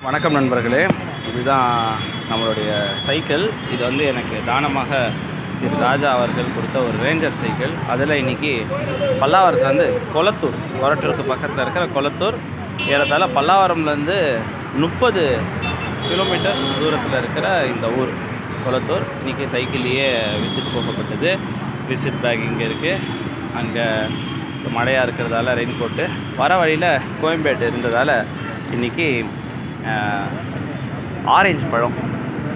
வணக்கம் நண்பர்களே, இதுதான் நம்மளுடைய சைக்கிள். இது வந்து எனக்கு தானமாக திரு ராஜா அவர்கள் கொடுத்த ஒரு ரேஞ்சர் சைக்கிள். அதில் இன்றைக்கி பல்லாவரத்துலேருந்து கொளத்தூர், கொரட்டூருக்கு பக்கத்தில் இருக்கிற கொளத்தூர், ஏறத்தாழ பல்லாவரம்லேருந்து 30 கிலோமீட்டர் தூரத்தில் இருக்கிற இந்த ஊர் கொளத்தூர். இன்றைக்கி சைக்கிள்லேயே விசிட் போகப்பட்டது. விசிட் பேக் இங்கே இருக்குது. அங்கே மழையாக இருக்கிறதால ரெயின் கோட்டு, வர வழியில் கோயம்பேடு இருந்ததால் இன்றைக்கி ஆரஞ்சு பழம்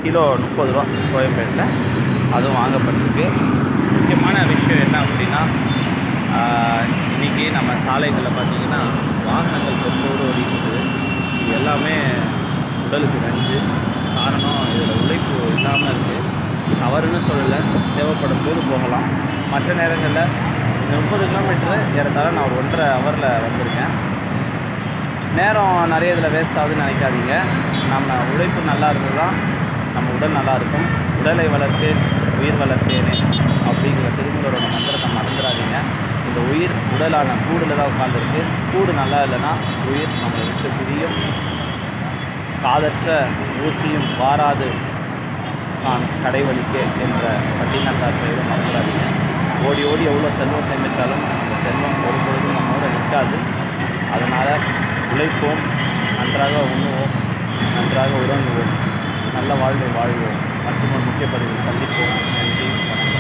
கிலோ 30 ரூபா கோயம்பேட்டில், அதுவும் வாங்கப்பட்டிருக்கு. முக்கியமான விஷயம் என்ன அப்படின்னா, இன்றைக்கி நம்ம சாலைகளில் பார்த்திங்கன்னா வாகனங்கள் பெற்றோடு ஓடிக்கிட்டு, இது எல்லாமே உடலுக்கு நஞ்சு. காரணம், இதில் உழைப்பு இல்லாமல் இருக்குது. தவறுன்னு சொல்லலை, தேவைப்படும் போது போகலாம். மற்ற நேரங்களில் 30 கிலோமீட்டரு ஏறத்தாழ நான் ஒரு 1.5 ஹவரில் வந்திருக்கேன். நேரம் நிறைய இதில் வேஸ்ட் ஆகுதுன்னு நினைக்காதீங்க. நம்ம உழைப்பு நல்லா இருந்தால் தான் நம்ம உடல் நல்லாயிருக்கும். உடலை வளர்த்து உயிர் வளர்த்தேனே அப்படிங்கிற திருமூலரோட மந்திரத்தை மறந்துடாதீங்க. இந்த உயிர் உடலான கூடில் தான் உட்காந்துருக்கு. கூடு நல்லா இல்லைன்னா உயிர் நம்மளை விட்டு பிரியும். காதற்ற ஊசியும் வாராது நான் கடைவழிக்க என்ற பட்டினத்தார் செய்து மறந்துடாதீங்க. ஓடி ஓடி எவ்வளோ செல்வம் சேமித்தாலும் அந்த செல்வம் ஒரு பொழுதும் நம்மோட நிற்காது. அதனால் உழைப்போம், நன்றாக உண்ணுவோம், நன்றாக உறங்குவோம், நல்ல வாழ்வை வாழ்வோம். மற்றும் ஒரு முக்கிய பதிவில் சந்திப்போம். நன்றி, வணக்கம்.